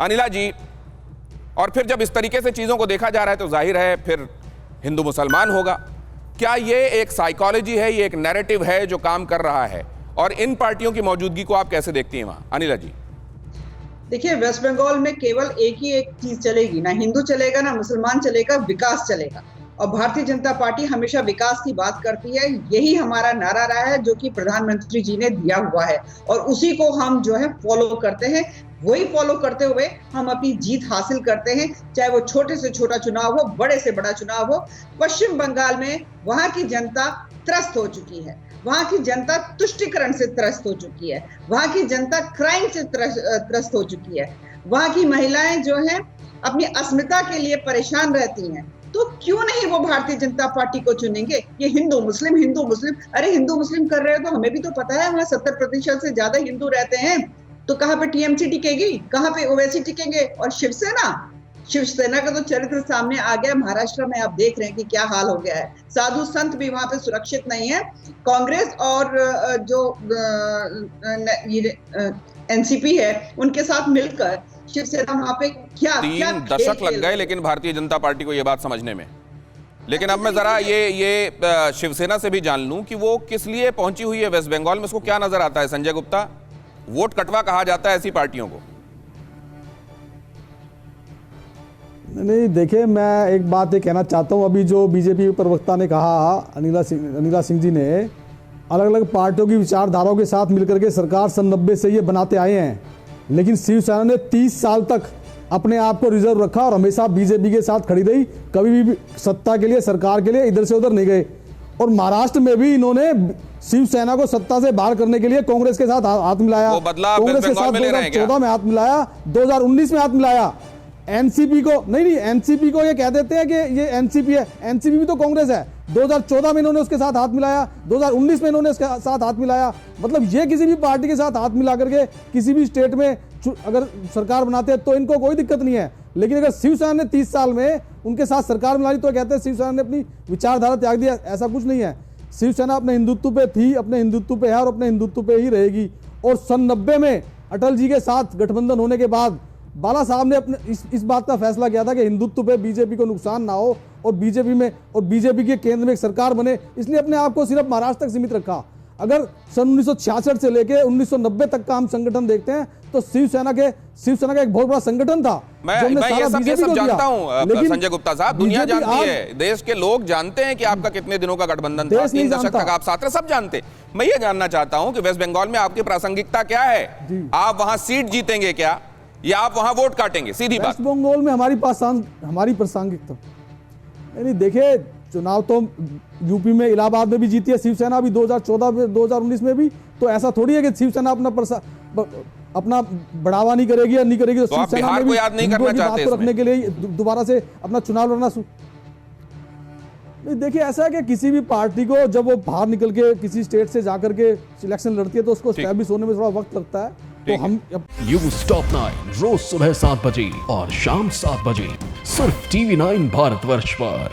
अनिला जी, और फिर जब इस तरीके से चीजों को देखा जा रहा है तो जाहिर है फिर हिंदू मुसलमान होगा। क्या ये एक साइकोलॉजी है, ये एक नैरेटिव है जो काम कर रहा है, और इन पार्टियों की मौजूदगी को आप कैसे देखती हैं वहां? अनिला जी। देखिए, वेस्ट बंगाल में केवल एक ही एक चीज चलेगी, ना हिंदू चलेगा ना मुसलमान चलेगा, विकास चलेगा। और भारतीय जनता पार्टी हमेशा विकास की बात करती है। यही हमारा नारा रहा है जो कि प्रधानमंत्री जी ने दिया हुआ है, और उसी को हम जो है फॉलो करते हैं। वही फॉलो करते हुए हम अपनी जीत हासिल करते हैं, चाहे वो छोटे से छोटा चुनाव हो, बड़े से बड़ा चुनाव हो। पश्चिम बंगाल में वहां की जनता त्रस्त हो चुकी है, वहां की जनता तुष्टिकरण से त्रस्त हो चुकी है, वहां की जनता क्राइम से त्रस्त हो चुकी है, वहां की महिलाएं जो हैं अपनी अस्मिता के लिए परेशान रहती हैं। तो क्यों नहीं वो भारतीय जनता पार्टी को चुनेंगे? ये हिंदू मुस्लिम, अरे हिंदू मुस्लिम कर रहे हो तो हमें भी तो पता है वहां 70% से ज्यादा हिंदू रहते हैं। तो कहां पे टीएमसी टिकेगी, कहां पे ओवैसी टिकेंगे? और शिवसेना का तो चरित्र सामने आ गया। महाराष्ट्र में आप देख रहे हैं कि क्या हाल हो गया है। साधु संत भी वहां पे सुरक्षित नहीं है। कांग्रेस और जो एनसीपी है उनके साथ मिलकर शिवसेना वहां पे क्या 3 दशक लग गए लेकिन भारतीय जनता पार्टी को यह बात समझने में। लेकिन अब मैं जरा ये शिवसेना से भी जान लूं कि वो किस लिए पहुंची हुई है वेस्ट बंगाल में, उसको क्या नजर आता है? संजय गुप्ता, वोट कटवा कहा जाता है ऐसी पार्टियों को। नहीं, देखिए, मैं एक बात ये कहना चाहता हूँ। अभी जो बीजेपी प्रवक्ता ने कहा, अनिला सिंह जी ने, अलग अलग पार्टियों की विचारधाराओं के साथ मिलकर के सरकार सन 90 से ये बनाते आए हैं, लेकिन शिवसेना ने 30 साल तक अपने आप को रिजर्व रखा और हमेशा बीजेपी के साथ खड़ी रही। कभी भी सत्ता के लिए, सरकार के लिए इधर से उधर नहीं गए। और महाराष्ट्र में भी इन्होंने शिवसेना को सत्ता से बाहर करने के लिए कांग्रेस के साथ हाथ मिलाया, कांग्रेस के साथ 2014 में हाथ मिलाया, 2019 में हाथ मिलाया। एनसीपी को नहीं, एनसीपी को ये कह देते हैं कि ये एनसीपी है, एनसीपी भी तो कांग्रेस है। 2014 में इन्होंने उसके साथ हाथ मिलाया, 2019 में इन्होंने उसके साथ हाथ मिलाया। मतलब ये किसी भी पार्टी के साथ हाथ मिला करके किसी भी स्टेट में अगर सरकार बनाते हैं तो इनको कोई दिक्कत नहीं है। लेकिन अगर शिवसेना ने 30 साल में उनके साथ सरकार मिलाई तो कहते हैं शिवसेना ने अपनी विचारधारा त्याग दिया। ऐसा कुछ नहीं है। शिवसेना अपने हिंदुत्व पे थी, अपने हिंदुत्व पे है और अपने हिंदुत्व पे ही रहेगी। और सन 90 में अटल जी के साथ गठबंधन होने के बाद बाला साहब ने अपने इस बात का फैसला किया था कि हिंदुत्व पे बीजेपी को नुकसान ना हो और बीजेपी के केंद्र में एक सरकार बने, इसलिए अपने आप को सिर्फ महाराष्ट्र तक सीमित रखा। अगर सन 1966 से लेके 1990 तक का हम संगठन देखते हैं तो शिवसेना का एक बहुत बड़ा संगठन था। मैं ये सब जानता हूं संजय गुप्ता साहब, दुनिया जानती है, देश के लोग जानते हैं कि आपका कितने दिनों का गठबंधन था, 3 दशक तक आप साथ रहे, सब जानते। मैं ये जानना चाहता हूं कि वेस्ट बंगाल में आपकी प्रासंगिकता क्या है? आप वहां सीट जीतेंगे क्या, या आप वहां वोट काटेंगे? सीधी बात। वेस्ट बंगाल में हमारी प्रासंगिकता नहीं। देखिए, चुनाव तो यूपी में, इलाहाबाद में भी जीती है शिवसेना, भी 2014 में, 2019 में भी। तो ऐसा थोड़ी है कि शिवसेना अपना बढ़ावा नहीं करेगी या नहीं करेगी। तो शिवसेना में भी याद नहीं करना चाहते रखने के लिए दोबारा से अपना चुनाव लड़ना नहीं। देखिए, ऐसा है कि किसी भी पार्टी को जब वो बाहर निकल के किसी स्टेट से जाकर के सिलेक्शन लड़ती है तो उसको एस्टैब्लिश होने में थोड़ा वक्त लगता है। तो हम न्यूज़ टॉप 9 रोज सुबह 7 बजे और शाम 7 बजे सिर्फ TV9 भारतवर्ष पर।